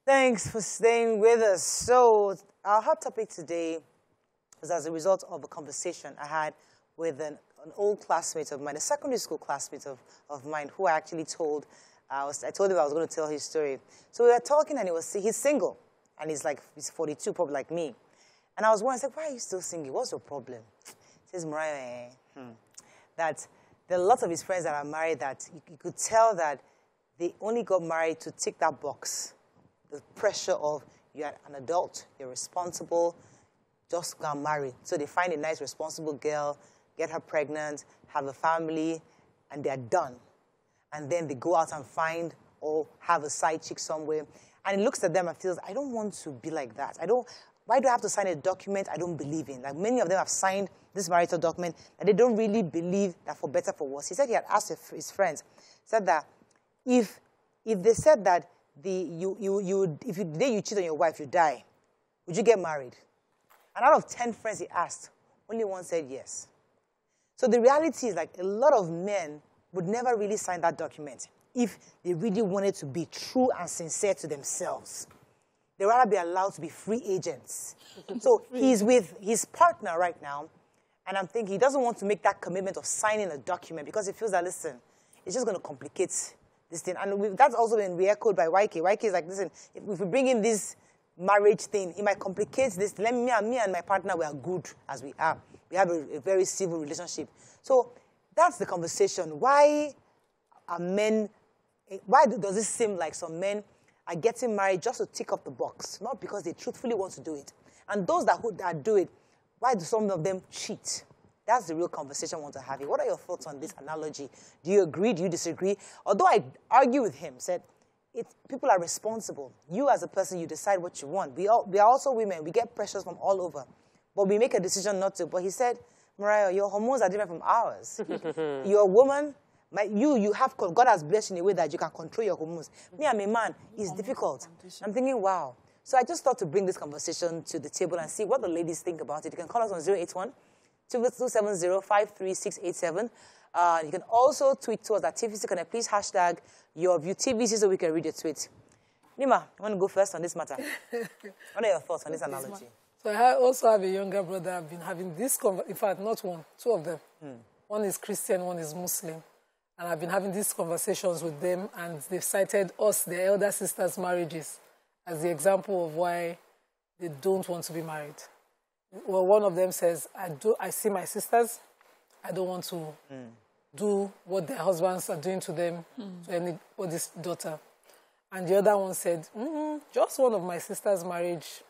Thanks for staying with us. So our hot topic today was as a result of a conversation I had with an old classmate of mine, a secondary school classmate of mine, who I actually told, I told him I was going to tell his story. So we were talking, and he's single, and he's 42, probably like me. And I was wondering, I said, why are you still single? What's your problem? He says, Mariah, that there are lots of his friends that are married that you could tell that they only got married to tick that box. The pressure of you're an adult, you're responsible, just got married. So they find a nice, responsible girl, get her pregnant, have a family, and they're done. And then they go out and find or have a side chick somewhere. And he looks at them and feels, I don't want to be like that. Why do I have to sign a document I don't believe in? Like many of them have signed this marital document that they don't really believe that for better, for worse. He said he had asked his friends, said that if they said that if the day you cheat on your wife, you die, would you get married? And out of 10 friends he asked, only one said yes. So the reality is, like, a lot of men would never really sign that document if they really wanted to be true and sincere to themselves. They'd rather be allowed to be free agents. So he's with his partner right now, and I'm thinking he doesn't want to make that commitment of signing a document because he feels that, listen, it's just going to complicate this thing. And that's also been re-echoed by YK. YK is like, listen, if we bring in this marriage thing, it might complicate this. Me and my partner, we are good as we are. We have a very civil relationship. So that's the conversation. Why does it seem like some men are getting married just to tick off the box, not because they truthfully want to do it? And those that do it, why do some of them cheat? That's the real conversation I want to have here. What are your thoughts on this analogy? Do you agree? Do you disagree? Although I argue with him, said, people are responsible. You as a person, you decide what you want. We are also women. We get pressures from all over. But we make a decision not to. But he said, Mariah, your hormones are different from ours. You're a woman. God has blessed you in a way that you can control your hormones. Me, I'm a man. It's difficult. I'm thinking, wow. So I just thought to bring this conversation to the table and see what the ladies think about it. You can call us on 081-270-53687. You can also tweet to us at TVC Connect. Please hashtag your view TVC so we can read your tweet. Nima, you want to go first on this matter? What are your thoughts on this analogy? So I also have a younger brother. I've been having this conversation. In fact, not one, two of them. One is Christian, one is Muslim. And I've been having these conversations with them, and they've cited us, their elder sisters' marriages, as the example of why they don't want to be married. Well, one of them says, I see my sisters, I don't want to do what their husbands are doing to them, to anybody's daughter. And the other one said, just one of my sister's marriage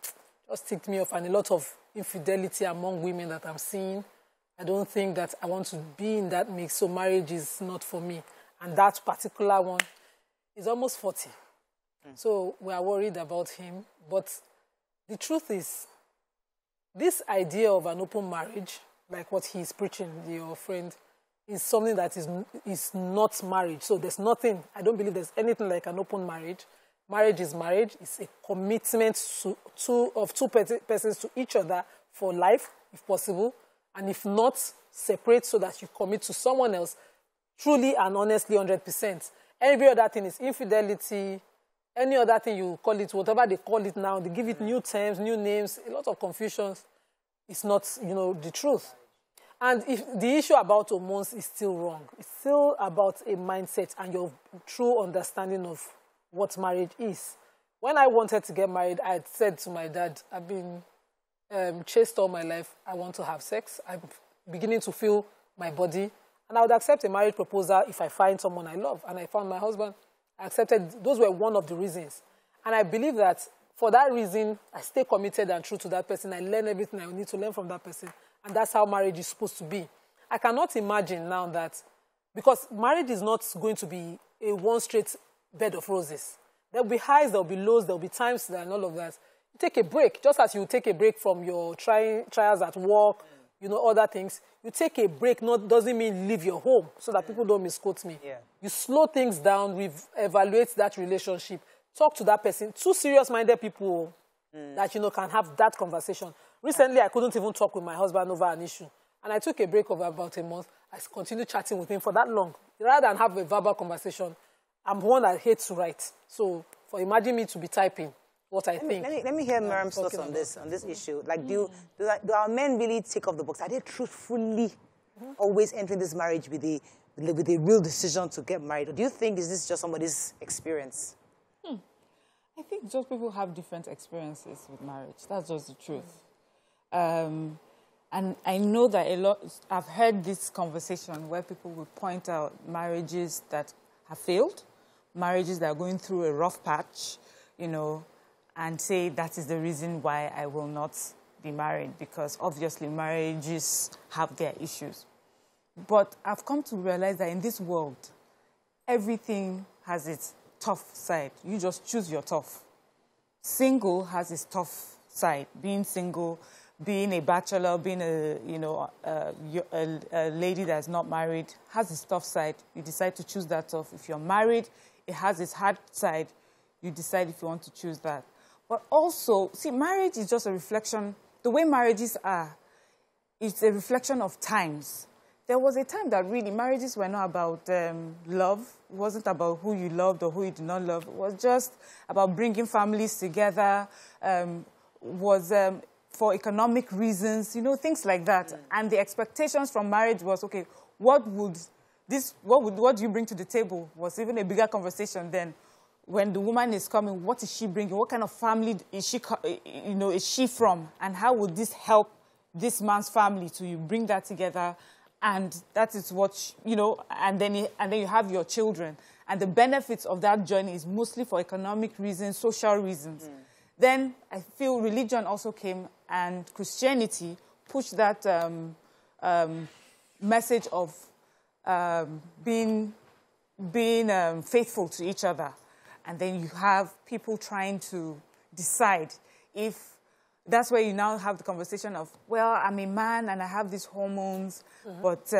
just ticked me off, and a lot of infidelity among women that I'm seeing. I don't think that I want to be in that mix, so marriage is not for me. And that particular one is almost 40. So we are worried about him. But the truth is, this idea of an open marriage, like what he's preaching, your friend, is something that is not marriage. So there's nothing, I don't believe there's anything like an open marriage. Marriage is marriage. It's a commitment of two persons to each other for life, if possible. And if not, separate so that you commit to someone else truly and honestly 100%. Every other thing is infidelity, any other thing you call it, whatever they call it now, they give it new terms, new names, a lot of confusions. It's not, the truth. And if the issue about hormones is still wrong, it's still about a mindset and your true understanding of what marriage is. When I wanted to get married, I had said to my dad, I've been chased all my life. I want to have sex. I'm beginning to feel my body. And I would accept a marriage proposal if I find someone I love. And I found my husband. I accepted. Those were one of the reasons. And I believe that for that reason, I stay committed and true to that person. I learn everything I need to learn from that person. And that's how marriage is supposed to be. I cannot imagine now that, because marriage is not going to be a one straight bed of roses. There'll be highs, there'll be lows, there'll be times and all of that. Take a break, just as you take a break from your trials at work, other things. You take a break doesn't mean leave your home, so that people don't misquote me. Yeah. You slow things down, evaluate that relationship, talk to that person. Two serious-minded people that, can have that conversation. Recently, I couldn't even talk with my husband over an issue. And I took a break of about a month. I continued chatting with him for that long. Rather than have a verbal conversation, I'm one that hates to write. So imagine me to be typing. what I think. Let me hear Miriam's thoughts on this issue. Like, do our men really tick off the box? Are they truthfully always entering this marriage with a real decision to get married? Or do you think is this just somebody's experience? I think just people have different experiences with marriage. That's just the truth. And I know that I've heard this conversation where people will point out marriages that have failed, marriages that are going through a rough patch, you know, and say that is the reason why I will not be married, because obviously marriages have their issues. But I've come to realize that in this world, everything has its tough side. You just choose your tough. Single has its tough side. Being single, being a bachelor, being a lady that's not married has its tough side. You decide to choose that tough. If you're married, it has its hard side. You decide if you want to choose that. But also, see, marriage is just a reflection. The way marriages are, it's a reflection of times. There was a time that really marriages were not about love. It wasn't about who you loved or who you did not love. It was just about bringing families together, for economic reasons, you know, things like that. And the expectations from marriage was, okay, what do you bring to the table was even a bigger conversation then. When the woman is coming, what is she bringing? What kind of family is she from? And how would this help this man's family to you bring that together? And that is what, you know, and then you have your children. And the benefits of that journey is mostly for economic reasons, social reasons. Then I feel religion also came, and Christianity pushed that message of being faithful to each other. And then you have people trying to decide if that's where you now have the conversation of, well, I'm a man and I have these hormones, but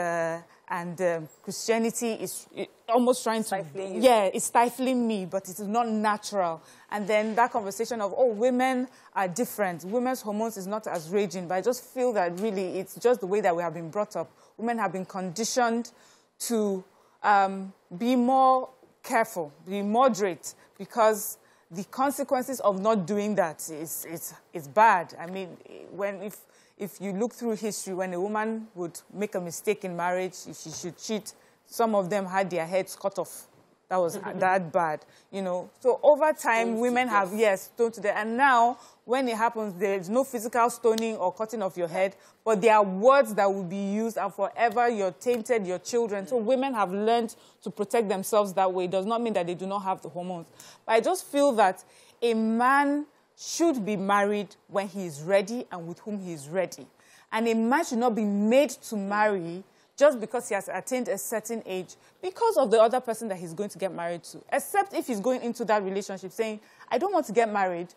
Christianity is almost trying to, it's stifling me, but it is not natural. And then that conversation of, oh, women are different. Women's hormones is not as raging, but I just feel that really it's just the way that we have been brought up. Women have been conditioned to be more careful, be moderate, because the consequences of not doing that is bad. I mean, if you look through history, when a woman would make a mistake in marriage, if she should cheat, some of them had their heads cut off. That was that bad, you know. So over time, women have, stoned to death. And now, when it happens, there's no physical stoning or cutting off your head, but there are words that will be used, and forever you're tainted, your children. So women have learned to protect themselves that way. It does not mean that they do not have the hormones. But I just feel that a man should be married when he is ready and with whom he is ready. And a man should not be made to marry just because he has attained a certain age, because of the other person that he's going to get married to. Except if he's going into that relationship saying, I don't want to get married,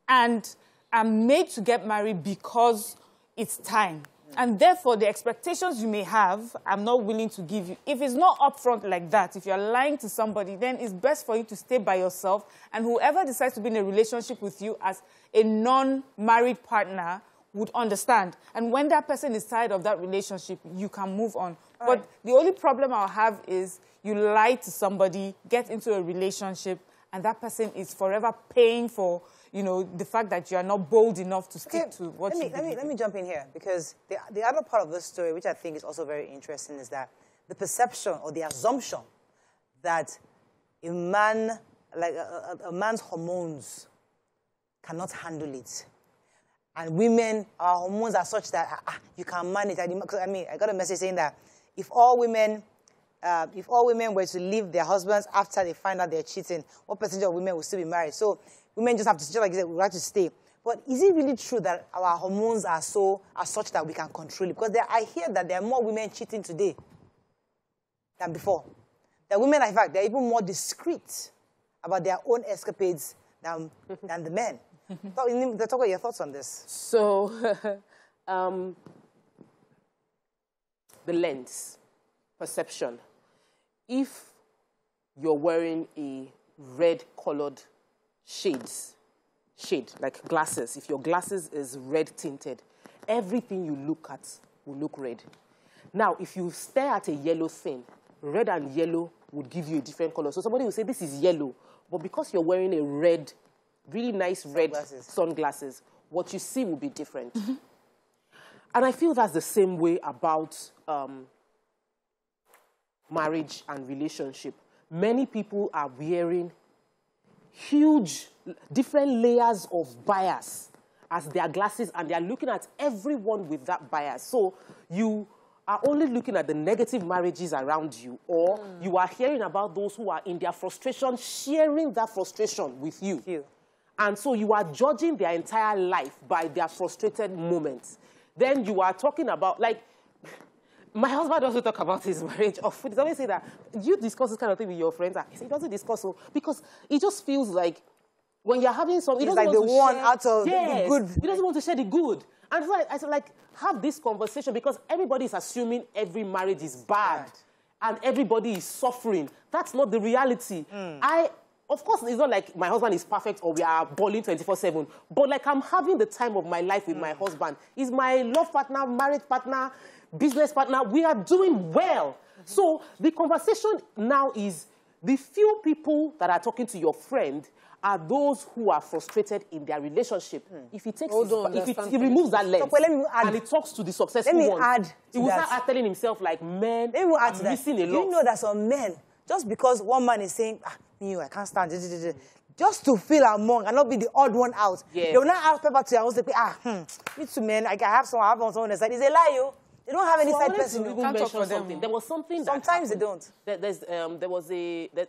and I'm made to get married because it's time. And therefore, the expectations you may have, I'm not willing to give you. If it's not upfront like that, if you're lying to somebody, then it's best for you to stay by yourself. And whoever decides to be in a relationship with you as a non-married partner would understand. And when that person is tired of that relationship, you can move on. But the only problem I'll have is you lie to somebody, get into a relationship, and that person is forever paying for, you know, the fact that you are not bold enough to stick to what you believe. Let me jump in here, because the other part of this story, which I think is also very interesting, is that the perception or the assumption that a man, like a man's hormones cannot handle it. And women, our hormones are such that you can manage. I mean, I got a message saying that if all women were to leave their husbands after they find out they're cheating, what percentage of women will still be married? So women just have to, just like you said, we have to stay. But is it really true that our hormones are such that we can control it? Because I hear that there are more women cheating today than before. The women, in fact, they're even more discreet about their own escapades than the men. Talk about your thoughts on this. So, the lens, perception. If you're wearing a red-colored shade, like glasses, if your glasses is red-tinted, everything you look at will look red. Now, if you stare at a yellow thing, red and yellow would give you a different color. So somebody will say, this is yellow. But because you're wearing a red really nice red sunglasses, what you see will be different. And I feel that's the same way about marriage and relationship. Many people are wearing huge, different layers of bias as their glasses, and they are looking at everyone with that bias. So you are only looking at the negative marriages around you, or you are hearing about those who are in their frustration, sharing that frustration with you. And so you are judging their entire life by their frustrated moments. Then you are talking about, like, my husband also talk about his marriage. He always say that, do you discuss this kind of thing with your friends? He said, he doesn't discuss so, because it just feels like when you're having something, it's like the one out of the good. He doesn't want to share the good. And so I said, like, have this conversation, because everybody is assuming every marriage is bad and everybody is suffering. That's not the reality. Of course, it's not like my husband is perfect or we are balling 24/7, but like I'm having the time of my life with my husband. He's my love partner, marriage partner, business partner. We are doing well. So the conversation now is the few people that are talking to your friend are those who are frustrated in their relationship. If he takes, he removes that lens and he talks to the successful ones, he will start telling himself like, men, I'm missing a lot. You know that some men, just because one man is saying, I can't stand it, just to feel among and not be the odd one out, they will not ask people to say, me too, man, I have someone on the side. It's a lie, you. They don't have any side person. You can't talk for them. There was something sometimes they don't. There was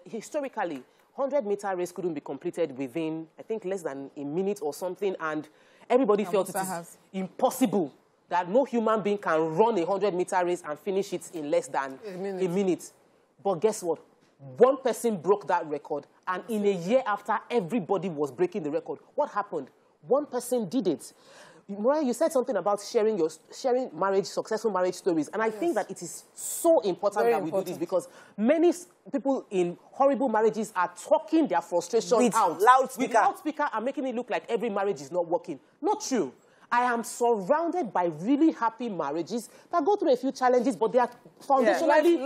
historically, 100-meter race couldn't be completed within, I think, less than a minute or something, and everybody felt it is impossible that no human being can run a 100-meter race and finish it in less than a minute. But guess what? One person broke that record, and in a year after, everybody was breaking the record. What happened? One person did it. Mariah, you said something about sharing marriage, successful marriage stories. And I think that it is so important that we do this, because many people in horrible marriages are talking their frustration out. With loudspeaker and making it look like every marriage is not working. Not true. I am surrounded by really happy marriages that go through a few challenges, but they are foundationally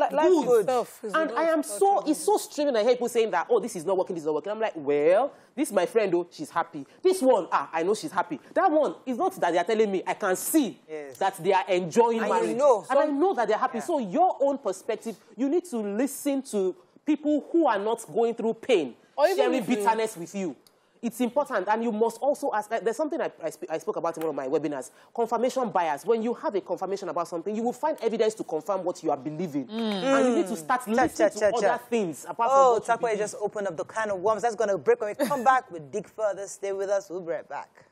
good. And I am it's so strange when I hear people saying that, oh, this is not working, this is not working. I'm like, well, this is my friend, oh, she's happy. This one, I know she's happy. That one, is not that they're telling me, I can see that they are enjoying marriage. And I know that they're happy. So your own perspective, you need to listen to people who are not going through pain, sharing bitterness with you. It's important, and you must also ask. There's something I spoke about in one of my webinars, confirmation bias. When you have a confirmation about something, you will find evidence to confirm what you are believing. And you need to start listening to other things apart from what you believe. Just opened up the can of worms. That's going to break. When we come back, we'll dig further. Stay with us. We'll be right back.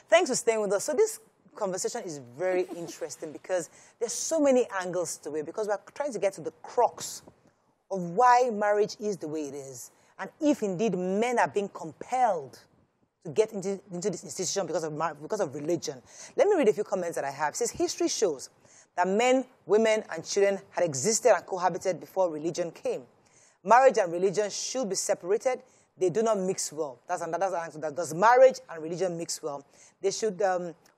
Thanks for staying with us. So this conversation is very interesting because there's so many angles to it, because we're trying to get to the crux of why marriage is the way it is. And if indeed men are being compelled to get into this institution because of religion. Let me read a few comments that I have. It says, history shows that men, women, and children had existed and cohabited before religion came. Marriage and religion should be separated. They do not mix well. That's another answer. Does marriage and religion mix well? They should.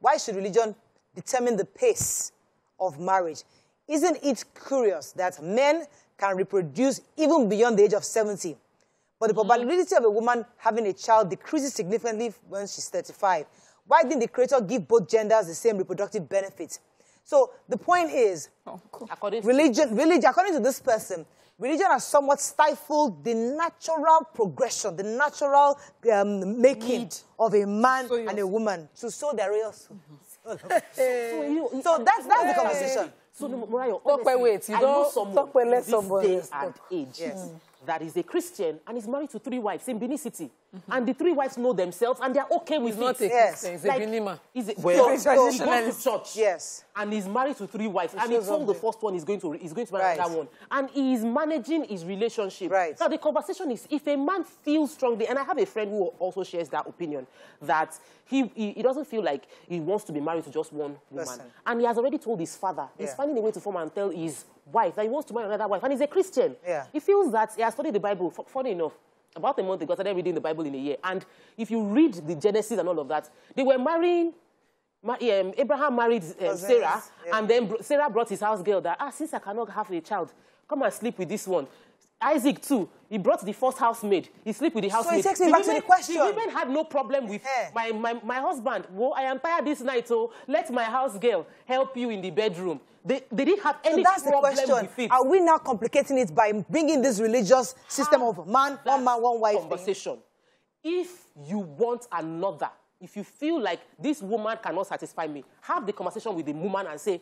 Why should religion determine the pace of marriage? Isn't it curious that men can reproduce even beyond the age of 70? But the probability of a woman having a child decreases significantly when she's 35. Why didn't the Creator give both genders the same reproductive benefits? So the point is, religion, according to this person, religion has somewhat stifled the natural progression, the natural making of a man and a woman to sow their real soul. So that's the conversation. So, Mariah, honestly, I know someone this day and age that is a Christian and is married to 3 wives in Benin City. And the 3 wives know themselves and they're okay with it. He's a Benima. Well, he goes to church. And he's married to 3 wives. And he told the first one he's going to marry another one. And he is managing his relationship. Now, the conversation is, if a man feels strongly, and I have a friend who also shares that opinion, that he doesn't feel like he wants to be married to just one woman. And he has already told his father, he's finding a way to form and tell his wife that he wants to marry another wife. And he's a Christian. He feels that he has studied the Bible, funny enough. About a month ago, I started reading the Bible in a year. And if you read the Genesis and all of that, they were marrying, Abraham married Sarah, and then Sarah brought his house girl that, since I cannot have a child, come and sleep with this one. Isaac too. He brought the first housemaid. He slept with the housemaid. So it takes me back to the question. The women had no problem with my husband. Well, I am tired this night, so let my house girl help you in the bedroom. They didn't have any problem with it. Are we now complicating it by bringing this religious system of man, one wife conversation? If you want another, if you feel like this woman cannot satisfy me, have the conversation with the woman and say,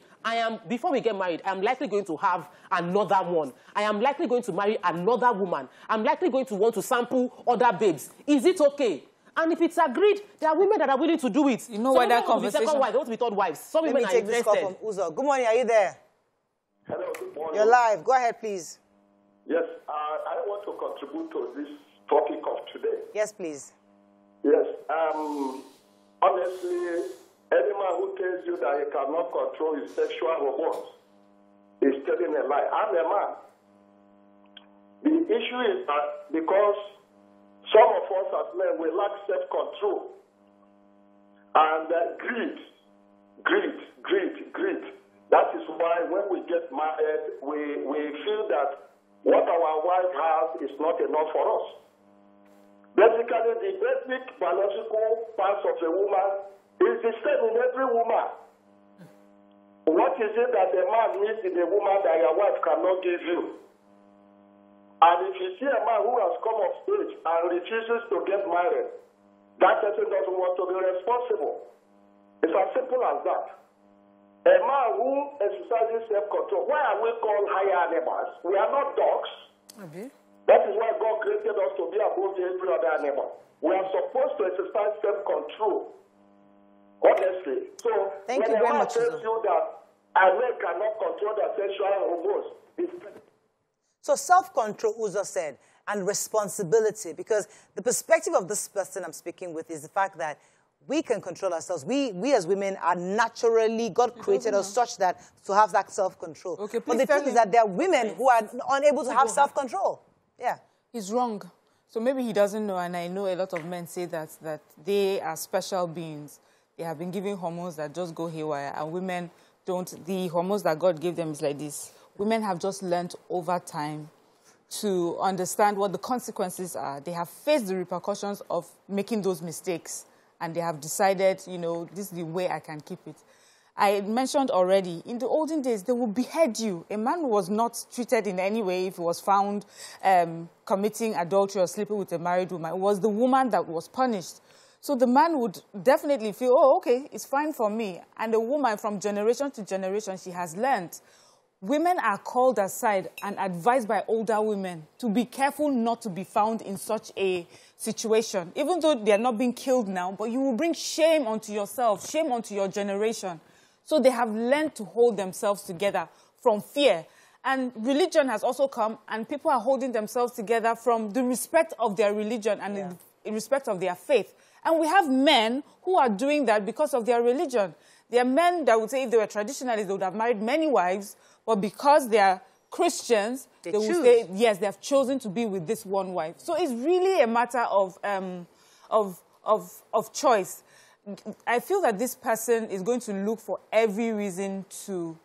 before we get married, I'm likely going to have another one. I am likely going to marry another woman. I'm likely going to want to sample other babes. Is it okay? And if it's agreed, there are women that are willing to do it. You know why that conversation... Second wife, they want to be third wives. Some women are interested. Let me take this call from Uzo. Good morning, are you there? Hello, good morning. You're live. Go ahead, please. Yes, I want to contribute to this topic of today. Yes, please. Yes, honestly, any man who tells you that he cannot control his sexual hormones is telling a lie. I'm a man. The issue is that because some of us as men, we lack self-control and greed. That is why when we get married, we feel that what our wife has is not enough for us. Basically, the basic biological parts of a woman is the same in every woman. What is it that a man needs in a woman that your wife cannot give you? And if you see a man who has come of age and refuses to get married, that person doesn't want to be responsible. It's as simple as that. A man who exercises self-control, why are we called higher animals? We are not dogs. Okay. That is why God created us to be above every other animal. We are supposed to exercise self-control. Honestly. So, thank you very much. Tells you that a man cannot control their sexual hormones. So self-control, Uzo said, and responsibility, because the perspective of this person I'm speaking with is the fact that we can control ourselves. We as women are naturally, God created us such that to have that self-control. Okay, but the thing is that there are women who are unable to have self-control. Yeah. He's wrong. So maybe he doesn't know, and I know a lot of men say that they are special beings. They have been given hormones that just go haywire, and women don't. The hormones that God gave them is like this. Women have just learned over time to understand what the consequences are. They have faced the repercussions of making those mistakes, and they have decided, you know, this is the way I can keep it. I mentioned already, in the olden days, they would behead you. A man was not treated in any way if he was found committing adultery or sleeping with a married woman. It was the woman that was punished. So the man would definitely feel, oh, okay, it's fine for me. And the woman, from generation to generation, she has learned. Women are called aside and advised by older women to be careful not to be found in such a situation. Even though they are not being killed now, but you will bring shame onto yourself, shame onto your generation. So they have learned to hold themselves together from fear. And religion has also come, and people are holding themselves together from the respect of their religion and the respect of their faith. And we have men who are doing that because of their religion. There are men that would say if they were traditionalists, they would have married many wives, but because they are Christians, they would say, yes, they have chosen to be with this one wife. So it's really a matter of choice. I feel that this person is going to look for every reason to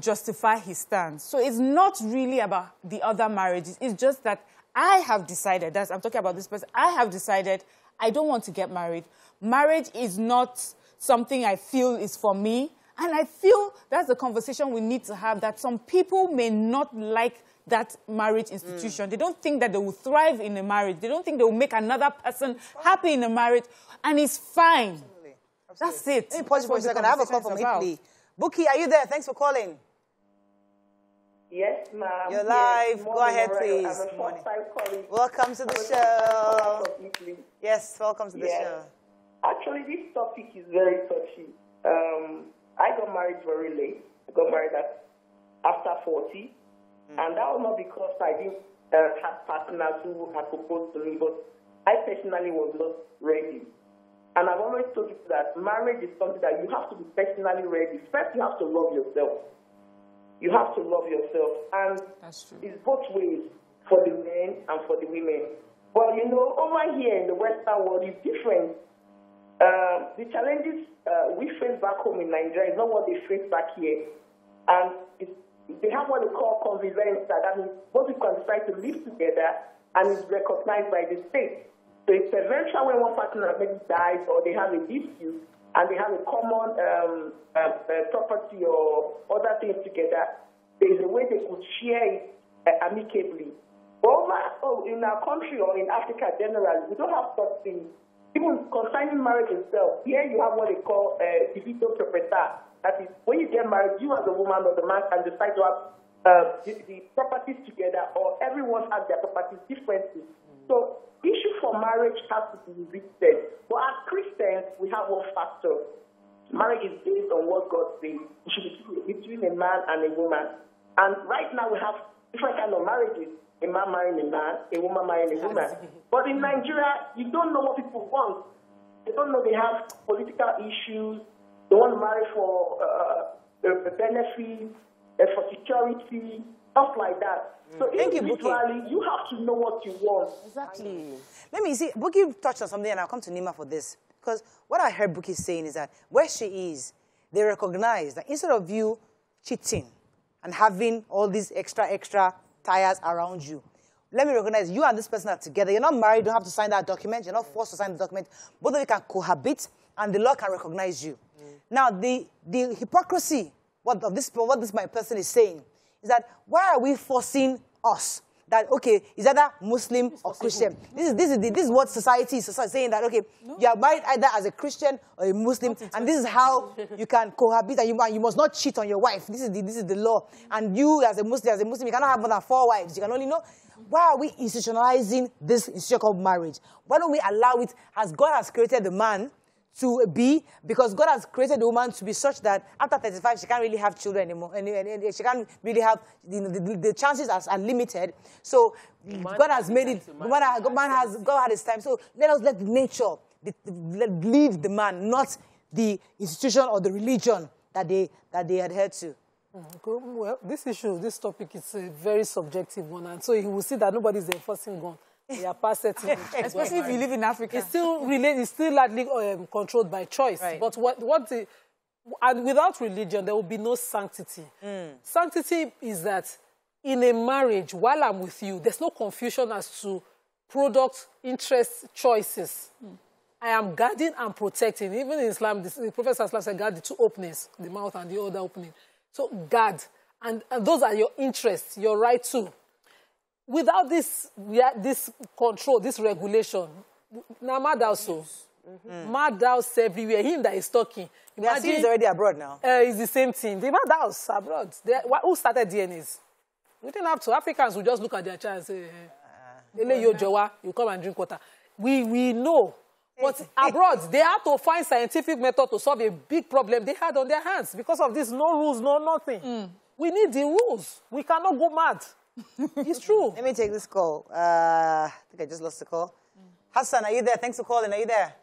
justify his stance. So it's not really about the other marriages. It's just that I have decided, I'm talking about this person, I have decided I don't want to get married. Marriage is not something I feel is for me. And I feel that's the conversation we need to have, that some people may not like that marriage institution. They don't think that they will thrive in a marriage. They don't think they will make another person happy in a marriage. And it's fine. Absolutely. That's it. Let me pause you for a second. I have a call from Italy. Buki, are you there? Thanks for calling. Yes, ma'am. You're live. Yes. Go ahead, please. I'm a first-time calling. Welcome to the show. Yes, welcome to the show. Actually, this topic is very touchy. I got married very late. I got married after 40. And that was not because I didn't have partners who had proposed to me, but I personally was not ready. And I've always told you that marriage is something that you have to be personally ready. First, you have to love yourself. You have to love yourself. And it's both ways, for the men and for the women. But, you know, over here in the Western world, it's different. The challenges we face back home in Nigeria is not what they face back here. And it's they have what they call convivencia. That means both people can decide to live together and is recognized by the state. So it's eventual when one partner maybe dies or they have a dispute and they have a common property or other things together, there is a way they could share it amicably. But in our country or in Africa generally, we don't have such things. Even concerning marriage itself, here you have what they call division proprietà. That is, when you get married, you as a woman or the man can decide to have the properties together, or everyone has their properties differently. So, issue for marriage has to be revisited. But as Christians, we have one factor. Marriage is based on what God says. It should be between a man and a woman. And right now we have different kinds of marriages. A man marrying a man, a woman marrying a woman. But in Nigeria, you don't know what people want. They don't know they have political issues. They want to marry for a benefit, for security, stuff like that. So individually, you have to know what you want. Exactly. Let me see. Buki touched on something, and I'll come to Nima for this. Because what I heard Buki saying is that where she is, they recognize that instead of you cheating and having all these extra tires around you, let me recognize you and this person are together. You're not married, you don't have to sign that document. You're not forced to sign the document. Both of you can cohabit, and the law can recognize you. Now, the hypocrisy, what this my person is saying, is that why are we forcing us that, okay, is either Muslim or Christian? This is what society is saying, that, okay, you are married either as a Christian or a Muslim, and this is how you can cohabit, and you must not cheat on your wife. This is the law. And you, as a Muslim, you cannot have more than 4 wives. You can only know. Why are we institutionalizing this institution called marriage? Why don't we allow it, as God has created the man to be, because God has created the woman to be such that after 35, she can't really have children anymore. And she can't really have, the chances are limited. So God has made it, God had his time. So let nature lead the man, not the institution or the religion that they adhere to. Well, this topic is a very subjective one. And so you will see that nobody's enforcing gun. They are past setting. Especially if you live in Africa. It's still largely controlled by choice. Right. But and without religion, there will be no sanctity. Sanctity is that in a marriage, while I'm with you, there's no confusion as to product, interest, choices. I am guarding and protecting. Even in Islam, the Prophet said, guard the 2 openings, the mouth and the other opening. So guard. And those are your interests, your right too. Without this control, this regulation, now mad also. Mad house everywhere. Him that is talking. Imagine he's already abroad now. It's the same thing. The mad house abroad. Who started DNAs? We didn't have to. Africans will just look at their child and say, you come and drink water. We know. But abroad, they had to find scientific method to solve a big problem they had on their hands. Because of this, no rules, no nothing. We need the rules. We cannot go mad. It's true. Let me take this call. I think I just lost the call. Hassan, are you there? Thanks for calling. Are you there?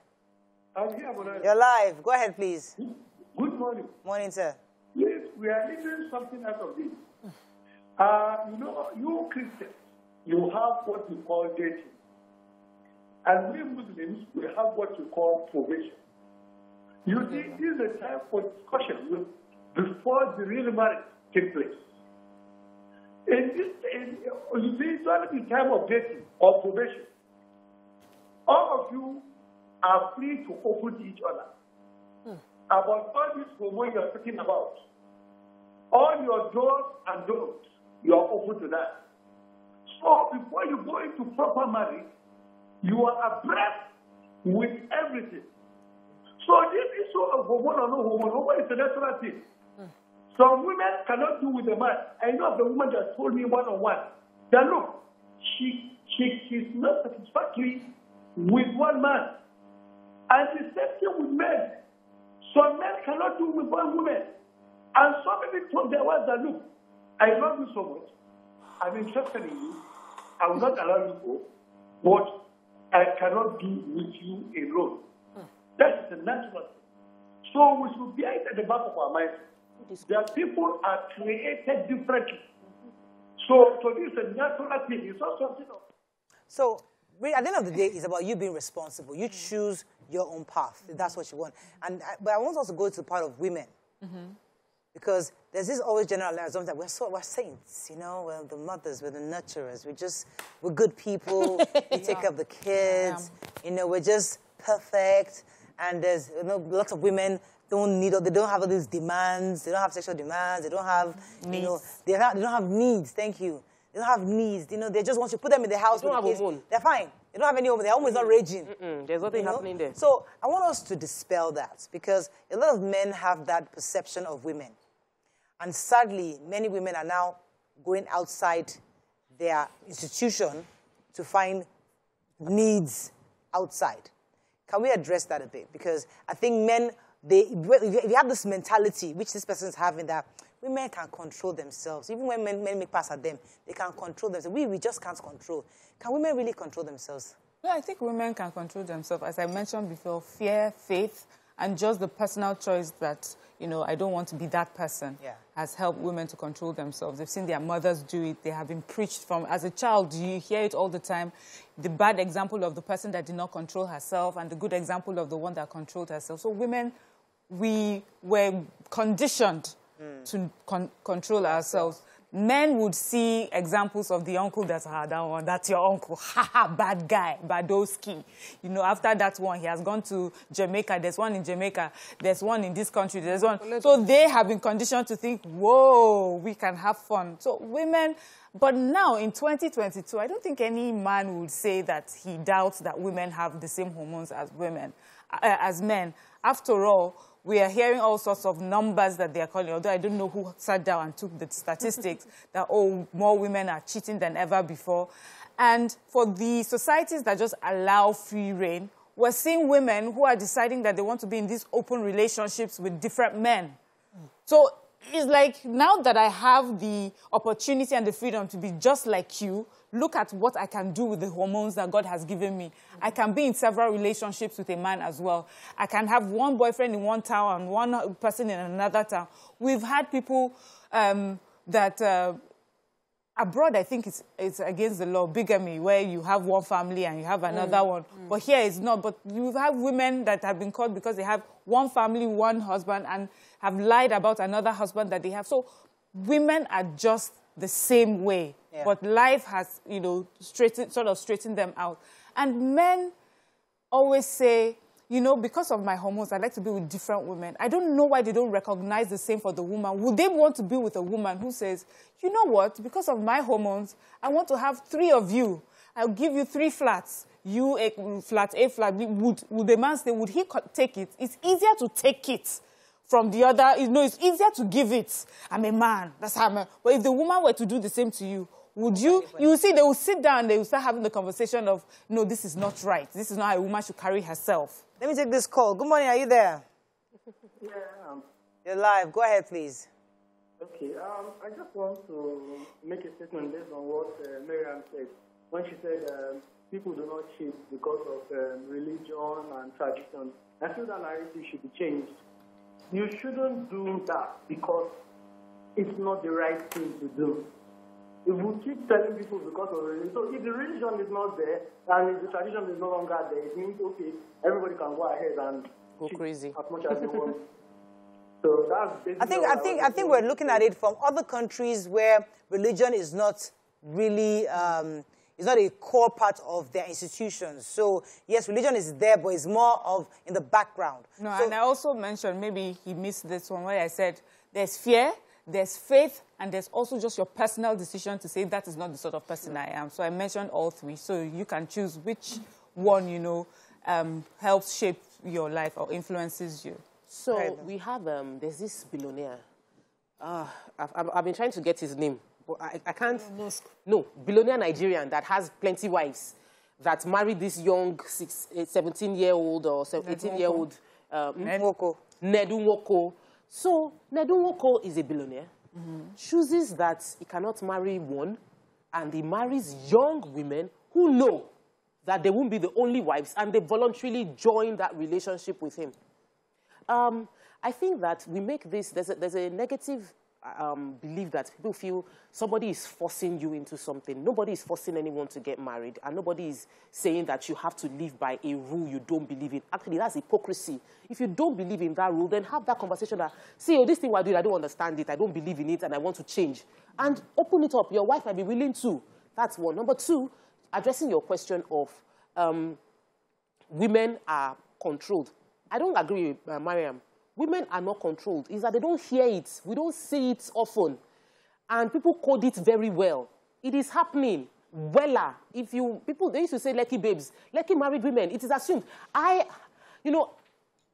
I'm here, brother. You're live. Go ahead, please. Good morning. Morning, sir. Yes, we are learning something out of this. You Christians, you have what you call dating. And we Muslims, we have what you call probation. You see, this is a time for discussion before the real marriage takes place. You see, it's only the time of dating or probation. All of you are free to open to each other about all this hormone you're talking about. All your doors and don'ts, you are open to that. So before you go into proper marriage, you are abreast with everything. So this issue of hormone or no hormone is a natural thing. Some women cannot do with a man. I know of the woman that told me one-on-one that look, she's not satisfactory with one man. And the same thing with men. Some men cannot do with one woman. And some people told their wives that look, I love you so much. I'm interested in you. I will not allow you to go. But I cannot be with you alone. That is a natural thing. So we should be at the back of our minds. That people are created differently. So this is a natural thing. It's not something else. So at the end of the day, it's about you being responsible. You choose your own path. That's what you want. But I want us to go to the part of women. Because there's this always general assumption that we're saints, you know, we're the mothers, we're the nurturers, we're good people, we take care of the kids, you know, we're just perfect. And there's, you know, lots of women they don't have all these demands, they don't have sexual demands, they don't have, needs. You know, they don't have needs, thank you. They don't have needs, you know, they just want you to put them in the house with the kids. They're fine. They don't have any home, their home is not raging. There's nothing happening there. So I want us to dispel that because a lot of men have that perception of women. And sadly, many women are now going outside their institution to find needs outside. Can we address that a bit? Because I think men, they have this mentality, which this person is having, that women can control themselves. Even when men make pass at them, they can control themselves. We just can't control. Can women really control themselves? Yeah, I think women can control themselves. As I mentioned before, fear, faith, and just the personal choice that, you know, I don't want to be that person has helped women to control themselves. They've seen their mothers do it. They have been preached from. As a child, you hear it all the time. The bad example of the person that did not control herself and the good example of the one that controlled herself. So women, we were conditioned to control ourselves. Men would see examples of the uncle that's that one, that's your uncle, haha, bad guy, Badowski. You know, after that one, he has gone to Jamaica, there's one in Jamaica, there's one in this country, there's one. So they have been conditioned to think, whoa, we can have fun. So women, but now in 2022, I don't think any man would say that he doubts that women have the same hormones as women, as men. After all, we are hearing all sorts of numbers that they are calling, although I don't know who sat down and took the statistics, that, oh, more women are cheating than ever before. And for the societies that just allow free reign, we're seeing women who are deciding that they want to be in these open relationships with different men. So it's like, now that I have the opportunity and the freedom to be just like you, look at what I can do with the hormones that God has given me. I can be in several relationships with a man as well. I can have one boyfriend in one town and one person in another town. We've had people that abroad, I think it's against the law, bigamy, where you have one family and you have another one. But here it's not. But you have women that have been caught because they have one family, one husband, and have lied about another husband that they have. So women are just the same way. Yeah. But life has, you know, sort of straightened them out. And men always say, you know, because of my hormones, I like to be with different women. I don't know why they don't recognize the same for the woman. Would they want to be with a woman who says, you know what, because of my hormones, I want to have 3 of you. I'll give you 3 flats. You a flat, a flat. Would the man say, would he take it? It's easier to take it from the other. You know, it's easier to give it. I'm a man. That's how I'm a... But if the woman were to do the same to you, would you... You see, they will sit down and they will start having the conversation of, no, this is not right. This is not how a woman should carry herself. Let me take this call. Good morning. Are you there? Yeah, You're live. Go ahead, please. Okay. I just want to make a statement based on what Miriam said. When she said people do not cheat because of religion and tradition. I feel that narrative should be changed. You shouldn't do that because it's not the right thing to do. If we keep telling people because of religion, so if the religion is not there and if the tradition is no longer there, it means, okay, everybody can go ahead and go crazy as much as they want. So that's basically I think we're looking at it from other countries where religion is not really it's not a core part of their institutions. So yes, religion is there, but it's more of in the background. No, so, and I also mentioned, maybe he missed this one, where I said there's fear, there's faith, and there's also just your personal decision to say that is not the sort of person I am. So I mentioned all 3. So you can choose which one, you know, helps shape your life or influences you. So we have, there's this billionaire. I've been trying to get his name, but I can't. No, billionaire Nigerian that has plenty wives, that married this young 17-year-old or 18-year-old Nedu Nwoko. So Nedu Nwoko is a billionaire, chooses that he cannot marry one, and he marries young women who know that they won't be the only wives, and they voluntarily join that relationship with him. I think that we make this, there's a negative believe that people feel somebody is forcing you into something. Nobody is forcing anyone to get married, and nobody is saying that you have to live by a rule you don't believe in. Actually, that's hypocrisy. If you don't believe in that rule, then have that conversation that, see, oh, this thing we're doing, I don't understand it, I don't believe in it, and I want to change. And open it up. Your wife might be willing to. That's one. Number two, addressing your question of women are controlled. I don't agree with Mariam. Women are not controlled. It's that they don't hear it. We don't see it often. And people code it very well. It is happening. Wella. They used to say lucky babes, lucky married women. It is assumed. I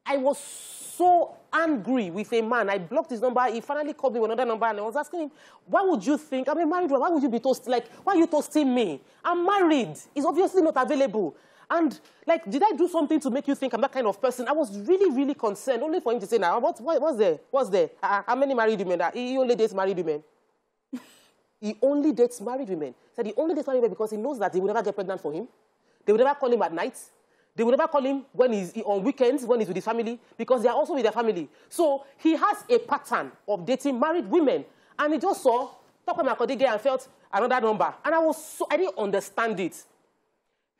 was so angry with a man. I blocked his number. He finally called me with another number, and I was asking him, why would you think, I'm a married woman, why would you be toasting? Like, why are you toasting me? I'm married. It's obviously not available. And, like, did I do something to make you think I'm that kind of person? I was really, really concerned, only for him to say, now, what's there? What's there? How many married women? He only dates married women. He only dates married women. He said he only dates married women because he knows that they will never get pregnant for him. They will never call him at night. They will never call him when he's on weekends, when he's with his family, because they are also with their family. So he has a pattern of dating married women. And he just saw, talk about my colleague and felt another number. And I didn't understand it.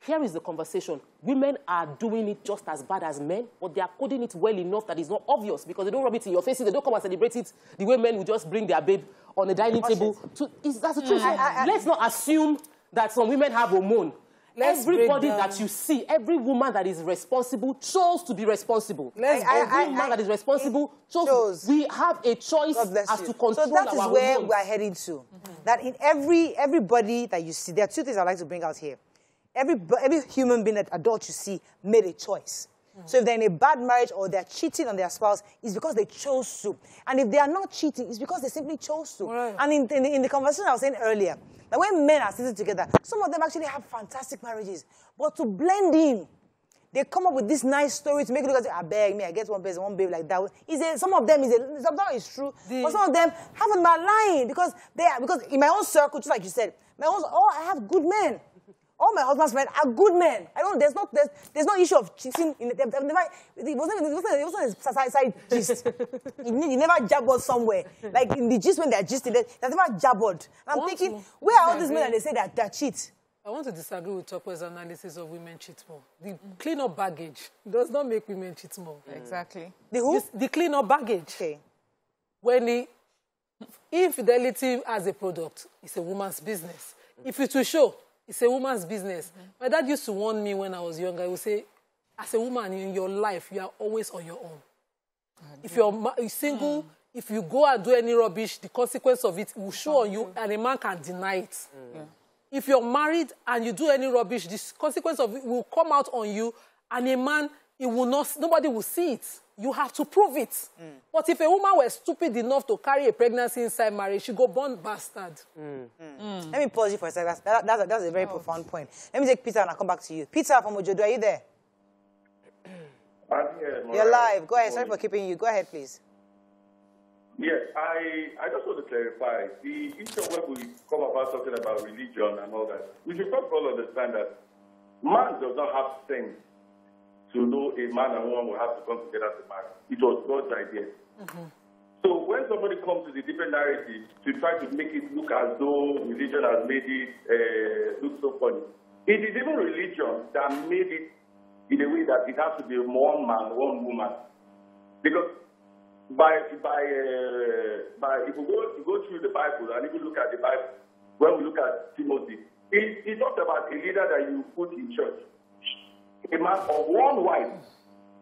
Here is the conversation. Women are doing it just as bad as men, but they are coding it well enough that it's not obvious because they don't rub it in your faces. They don't come and celebrate it the way men will just bring their babe on the dining table. That's the truth. Let's not assume that some women have hormone. Everybody that you see, every woman that is responsible chose to be responsible. Every woman that is responsible chose. We have a choice as to control our hormones. So that is where we are heading to. That in everybody that you see, there are two things I'd like to bring out here. Every human being, adult you see, made a choice. So if they're in a bad marriage or they're cheating on their spouse, it's because they chose to. And if they are not cheating, it's because they simply chose to. Right. And in the conversation I was saying earlier, that when men are sitting together, some of them actually have fantastic marriages. But to blend in, they come up with this nice story to make it look like, I beg me, I get one person, one baby like that. Some of them is true, but some of them haven't been lying because in my own circle, just like you said, I have good men. All my husband's men are good men. There's no issue of cheating. It wasn't a side gist. You never jabbered somewhere. Like in the gist when they're gisting, they never jabbered. I'm thinking, where are all these men that they say that cheat? I want to disagree with Tokwe's analysis of women cheat more. The clean-up baggage does not make women cheat more. Exactly. The who? The clean-up baggage. Okay. When the infidelity as a product is a woman's business. If it will show, it's a woman's business. My dad used to warn me when I was younger. He would say, as a woman in your life, you are always on your own. If you're single, if you go and do any rubbish, the consequence of it will show on you, and a man can deny it. If you're married and you do any rubbish, the consequence of it will come out on you, and a man, nobody will see it. You have to prove it. But if a woman were stupid enough to carry a pregnancy inside marriage, she go born bastard. Let me pause you for a second. That's a very profound point. Let me take Peter and I'll come back to you. Peter from Ojodo, are you there? I'm here. You're live. Go ahead. Sorry for keeping you. Go ahead, please. Yes, I just want to clarify. The issue when we come about talking about religion and all that, we should first of all understand that man does not have sense to know a man and woman will have to come together to marry. It was God's idea. So when somebody comes to the different narrative to try to make it look as though religion has made it look so funny, it is even religion that made it in a way that it has to be one man, one woman. Because if you go through the Bible and if you look at the Bible, when we look at Timothy, it's not about a leader that you put in church. A man of one wife,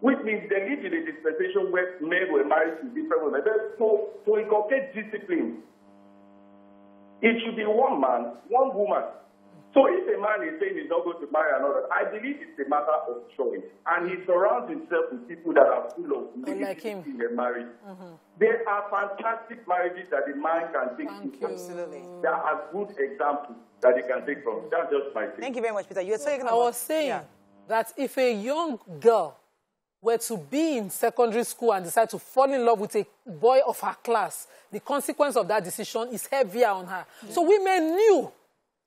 which means they lived in a dispensation where men were married to different women. To inculcate discipline, it should be one man, one woman. So if a man is saying he's not going to marry another, I believe it's a matter of choice. And he surrounds himself with people that are full of negativity in their marriage. There are fantastic marriages that the man can take from. Absolutely. There are good examples that he can take from. That's just my thing. Thank you very much, Peter. You were saying I was saying that if a young girl were to be in secondary school and decide to fall in love with a boy of her class, the consequence of that decision is heavier on her. So women knew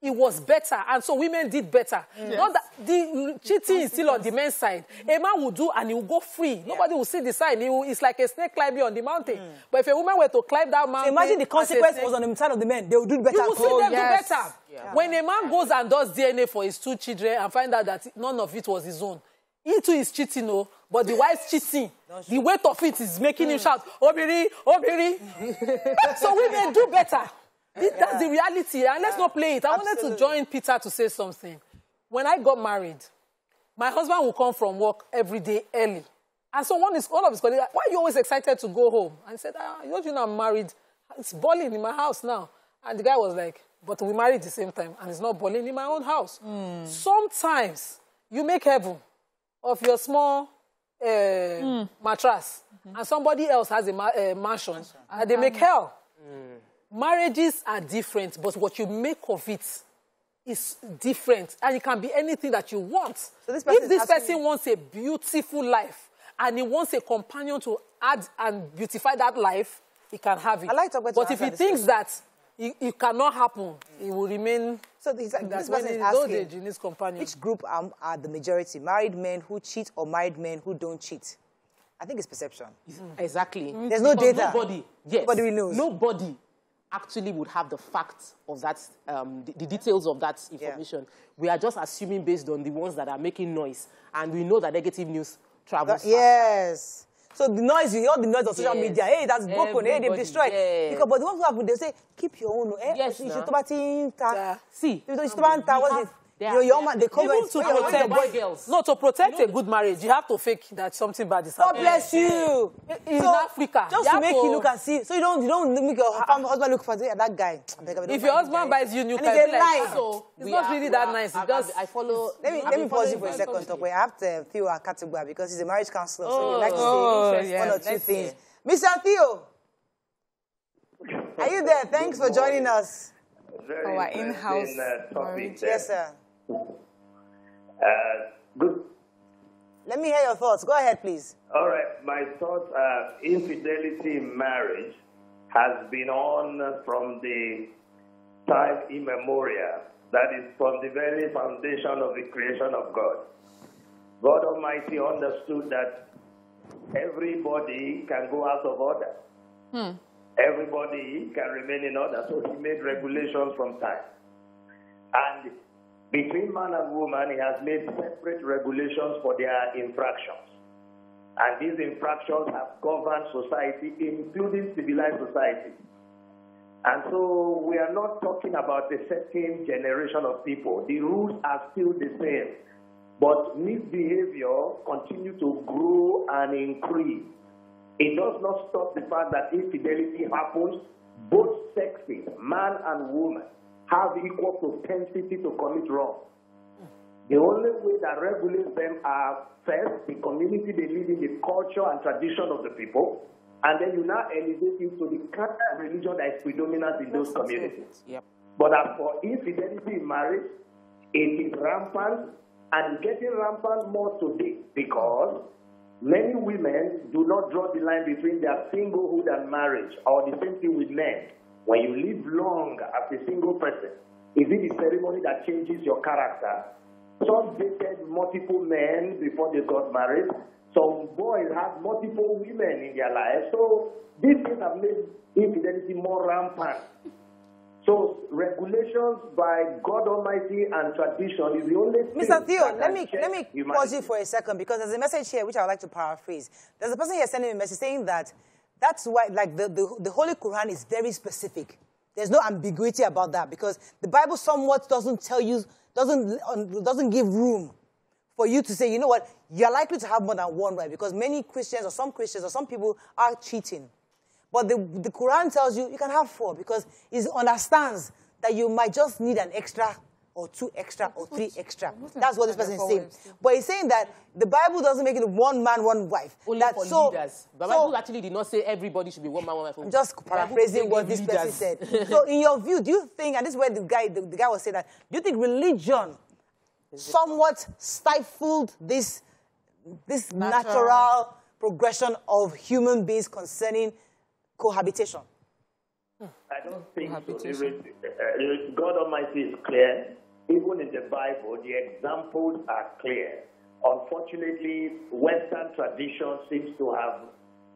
it was better, and so women did better. Yes. Not that the cheating is still on the men's side. A man will do and he will go free. Nobody will see the side. It's like a snake climbing on the mountain. But if a woman were to climb that mountain... So imagine the consequence was on the side of the men. They will do better. You will see them do better. Yeah. When a man goes and does DNA for his 2 children and find out that none of it was his own, he too is cheating, but the wife's cheating. The weight of it is making him shout, Obiri, Obiri. So women do better. That's the reality, and let's not play it. I wanted to join Peter to say something. When I got married, my husband would come from work every day early. And so one of his colleagues, why are you always excited to go home? And he said, don't you know I'm married? It's boiling in my house now. And the guy was like, but we married at the same time, and it's not boiling in my own house. Sometimes you make heaven of your small mattress, and somebody else has a mansion, and they make hell. Marriages are different, but what you make of it is different. And it can be anything that you want. So if this person wants a beautiful life and he wants a companion to add and beautify that life, he can have it. But if he thinks that it cannot happen, he will remain... So this person is asking, in his companion. Which group are the majority? Married men who cheat or married men who don't cheat? I think it's perception. Exactly. There's no data. Nobody knows. Nobody actually would have the facts of that, the details of that information. We are just assuming based on the ones that are making noise. And we know that negative news travels Yes. So the noise, you hear the noise on social media. Hey, that's broken. Hey, they've destroyed. Because, but the ones who have, they say, keep your own. Yes, see, what's it? Your man, they cover it to protect girls. No, to protect a good marriage, you have to fake that something bad is happening. God bless you. In Africa, just to make you look and see, so you don't make your husband look for that guy. If your husband buys you new car, it's not really that nice. I follow. Let me pause you for a second, Top. I have to Theo Akatugba because he's a marriage counselor, so he likes to say one or two things. Mr. Theo, are you there? Thanks for joining us. Our in-house topic. Yes, sir. Good. Let me hear your thoughts. Go ahead, please. All right. My thoughts are infidelity in marriage has been on from the time immemorial. That is from the very foundation of the creation of God. God Almighty understood that everybody can go out of order. Everybody can remain in order. So he made regulations from time. And between man and woman, he has made separate regulations for their infractions. And these infractions have governed society, including civilized society. And so we are not talking about a certain generation of people. The rules are still the same. But misbehavior continues to grow and increase. It does not stop the fact that infidelity happens. Both sexes, man and woman, have equal propensity to commit wrong. The only way that regulates them are, first, the community they live in, the culture and tradition of the people, and then you now elevate it to the kind of religion that is predominant in those communities. But as for infidelity in marriage, it is rampant, and it's getting rampant more today because many women do not draw the line between their singlehood and marriage, or the same thing with men. When you live long as a single person, is it the ceremony that changes your character? Some dated multiple men before they got married. Some boys have multiple women in their lives. So these things have made infidelity more rampant. So regulations by God Almighty and tradition is the only thing. Mr. Theo, let me pause you for a second because there's a message here which I would like to paraphrase. There's a person here sending me a message saying that that's why, like, the Holy Quran is very specific. There's no ambiguity about that because the Bible somewhat doesn't tell you, doesn't give room for you to say, you know what, you're likely to have more than one wife because many Christians or some people are cheating. But the Quran tells you can have 4 because it understands that you might just need an extra or 2 extra or 3 extra. That's what this person is saying. But he's saying that the Bible doesn't make it one man, one wife. Only for leaders. The Bible actually did not say everybody should be one man, one wife. I'm just paraphrasing what this person said. So in your view, do you think, and this is where the guy was saying that, do you think religion somewhat stifled this natural progression of human beings concerning cohabitation? I don't think so. God Almighty is clear. Even in the Bible, the examples are clear. Unfortunately, Western tradition seems to have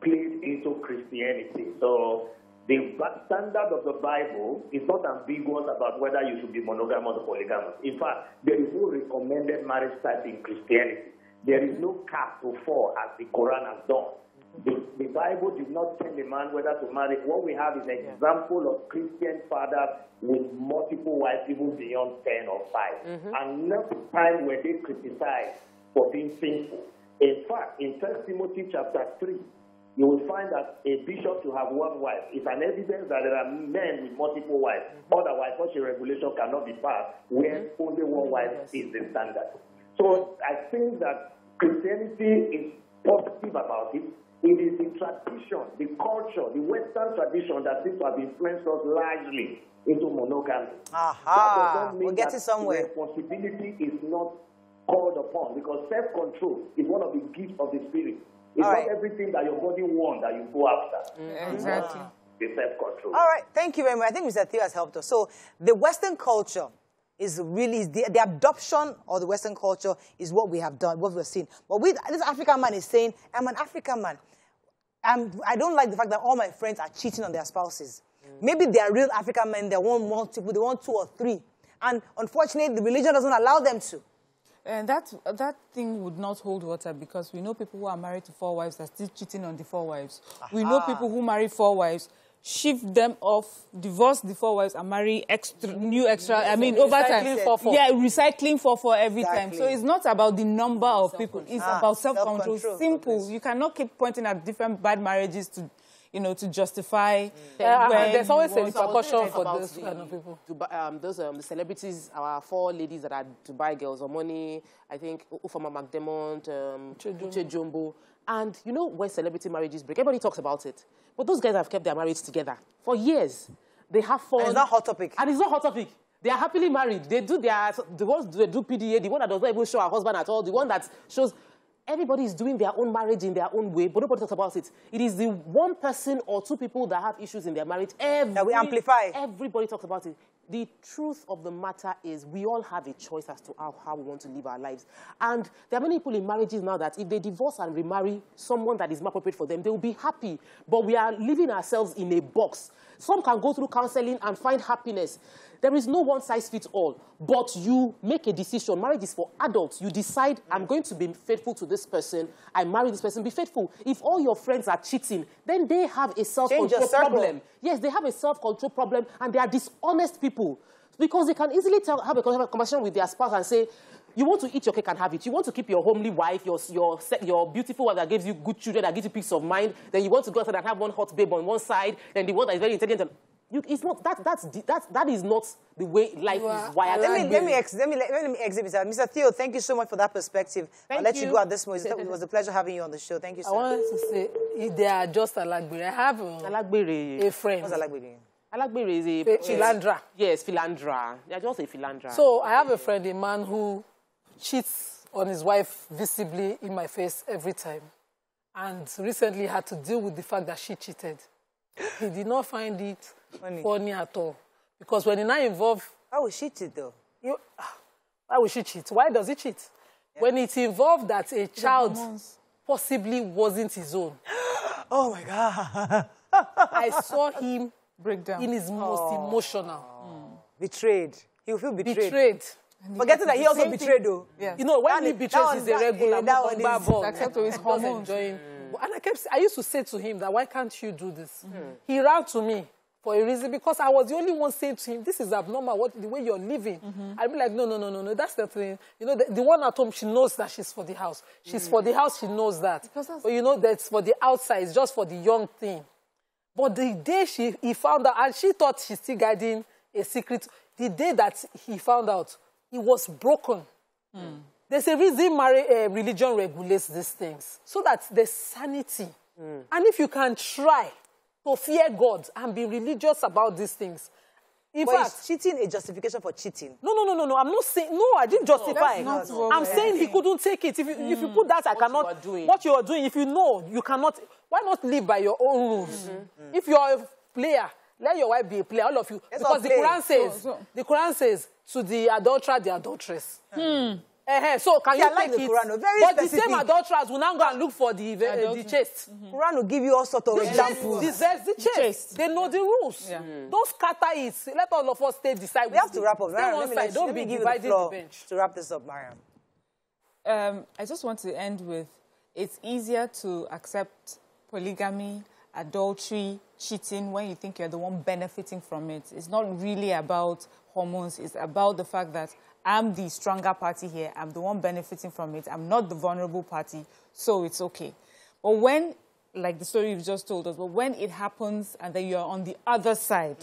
played into Christianity. So the standard of the Bible is not ambiguous about whether you should be monogamous or polygamous. In fact, there is no recommended marriage type in Christianity. There is no cap to 4 as the Quran has done. The Bible did not tell a man whether to marry. What we have is an example of Christian fathers with multiple wives, even beyond 10 or 5. And not the time where they criticized for being sinful. In fact, in 1 Timothy chapter 3, you will find that a bishop to have one wife is an evidence that there are men with multiple wives. Otherwise, such a regulation cannot be passed where only one wife is the standard. So I think that Christianity is positive about it. It is the tradition, the culture, the Western tradition that seems to have influenced us largely into monogamy. We're getting somewhere. Responsibility is not called upon because self-control is one of the gifts of the Spirit. It's not everything that your body wants that you go after. Exactly. The self-control. All right, thank you very much. I think Mr. Theo has helped us. So the Western culture is really, the adoption of the Western culture is what we have done, what we've seen. But this African man is saying, I'm an African man. I don't like the fact that all my friends are cheating on their spouses. Maybe they are real African men, they want multiple, they want 2 or 3. And unfortunately, the religion doesn't allow them to. And that thing would not hold water because we know people who are married to 4 wives are still cheating on the 4 wives. We know people who marry 4 wives, shift them off, divorce the 4 wives, and marry new extra. I mean, over time. Yeah, recycling for every time. So it's not about the number of people. It's about self-control. Simple. You cannot keep pointing at different bad marriages to, to justify. There's always a repercussion for those kind of people. Those the celebrities, our 4 ladies that are Dubai girls, or Money, I think Ufama McDermott, Uche Jumbo. And you know where celebrity marriages break? Everybody talks about it. But those guys have kept their marriage together for years. They have fun. And it's not hot topic. And it's not hot topic. They are happily married. They do the ones that do PDA, the one that does not even show her husband at all, the one that shows. Everybody is doing their own marriage in their own way, but nobody talks about it. It is the 1 person or 2 people that have issues in their marriage. That we amplify. Everybody talks about it. The truth of the matter is we all have a choice as to how we want to live our lives. And there are many people in marriages now that if they divorce and remarry someone that is more appropriate for them, they will be happy. But we are living ourselves in a box. Some can go through counseling and find happiness. There is no one size fits all, but you make a decision. Marriage is for adults. You decide, I'm going to be faithful to this person. I marry this person, be faithful. If all your friends are cheating, then they have a self-control problem. Yes, they have a self-control problem, and they are dishonest people. Because they can easily have a conversation with their spouse and say, you want to eat your cake and have it. You want to keep your homely wife, your beautiful wife that gives you good children, that gives you peace of mind. Then you want to go outside and have one hot babe on one side. Then the one that is very intelligent. It's not that is not the way life is wired. Let me exhibit that. Mr. Theo, thank you so much for that perspective. I'll let you go at this moment. It was a pleasure having you on the show. Thank you, sir. I wanted to say they are just alagbere. I have a friend. What's alagbere? Alagbere is a philandra. Yes, philandra. They are just a philandra. So I have a friend, a man who cheats on his wife visibly in my face every time, and recently had to deal with the fact that she cheated. He did not find it funny at all. Because when he now involved... How will she cheat, though? Why would she cheat? Why does he cheat? Yeah. When it involved that a child possibly wasn't his own. Oh, my God. I saw him break down in his most emotional. Betrayed. He will feel betrayed. Betrayed. Forgetting that he also betrayed, though. Yeah. You know, when he betrays, he's a regular. Except to his hormones. Enjoying. And I used to say to him that, why can't you do this? He ran to me for a reason, because I was the only one saying to him, this is abnormal, the way you're living. I'd be like, no, that's the thing. You know, the one at home, she knows that she's for the house. She's for the house, she knows that. But you know, that's for the outside, it's just for the young thing. But the day he found out, and she thought she's still guiding a secret, the day that he found out, he was broken. There's a reason religion regulates these things, so that there's sanity. And if you can try to fear God and be religious about these things. In fact, is cheating a justification for cheating? No. I'm not saying, no, I didn't justify. I'm saying he couldn't take it. If you put that, I cannot. What you are doing, if you know, you cannot. Why not live by your own rules? If you're a player, let your wife be a player, all of you. Because the Quran says, to the adulterer, the adulteress. So can you take it? Quran, very but specific. The same adulterers will now go and look for the chaste. Quran will give you all sorts of examples. The chaste. They know the rules. Don't scatter it. Let all of us stay decide. We have to wrap up. Don't be dividing the bench. To wrap this up, Mariam. I just want to end with, it's easier to accept polygamy, adultery, cheating when you think you're the one benefiting from it. It's not really about hormones. It's about the fact that I'm the stronger party here. I'm the one benefiting from it. I'm not the vulnerable party, so it's okay. But when, like the story you've just told us, but when it happens and then you're on the other side,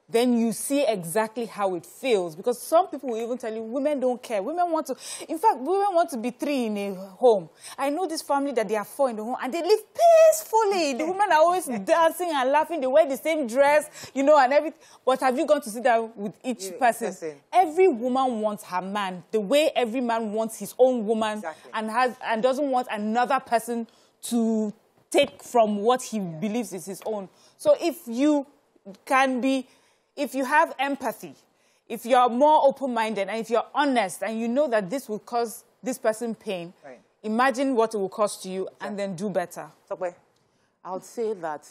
then you see exactly how it feels. Because some people will even tell you, women don't care. Women want to, in fact, women want to be 3 in a home. I know this family that they are 4 in the home and they live peacefully. The women are always dancing and laughing. They wear the same dress, you know, and everything. But have you gone to sit down with each person? Every woman wants her man the way every man wants his own woman and doesn't want another person to take from what he believes is his own. So if you have empathy, if you're more open-minded, and if you're honest, and you know that this will cause this person pain, imagine what it will cost you, and then do better. I would say that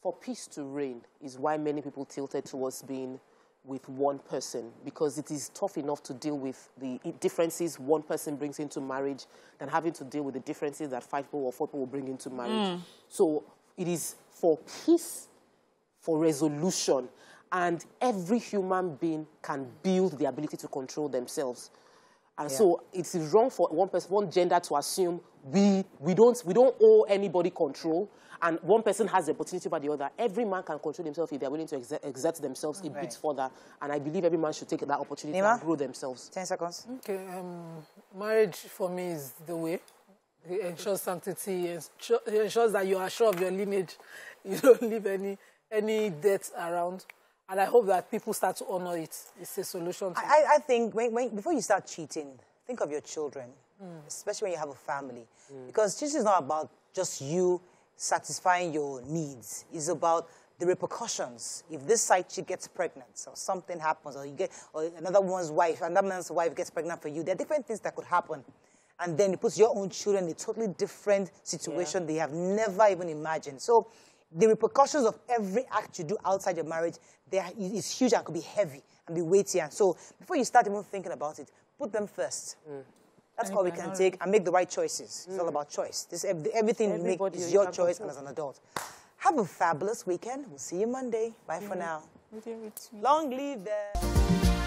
for peace to reign is why many people tilted towards being with one person, because it is tough enough to deal with the differences one person brings into marriage than having to deal with the differences that 5 people or 4 people will bring into marriage. So it is for peace, for resolution, and every human being can build the ability to control themselves. And so it is wrong for one gender to assume we don't owe anybody control, and one person has the opportunity over the other. Every man can control himself if they're willing to exert themselves a bit further. And I believe every man should take that opportunity and grow themselves. 10 seconds. Okay, marriage for me is the way. It ensures sanctity, it ensures that you are sure of your lineage. You don't leave any debt around. And I hope that people start to honor it. It's a solution. I think before you start cheating, think of your children, especially when you have a family. Because cheating is not about just you satisfying your needs. It's about the repercussions. If this side chick gets pregnant, or something happens, or another man's wife gets pregnant for you, there are different things that could happen. And then it puts your own children in a totally different situation they have never even imagined. So the repercussions of every act you do outside your marriage is huge and could be heavy and be weighty. And so before you start even thinking about it, put them first. That's all we can take and make the right choices. It's all about choice. Everything you make is your choice and as an adult. Have a fabulous weekend. We'll see you Monday. Bye for now. Long live them.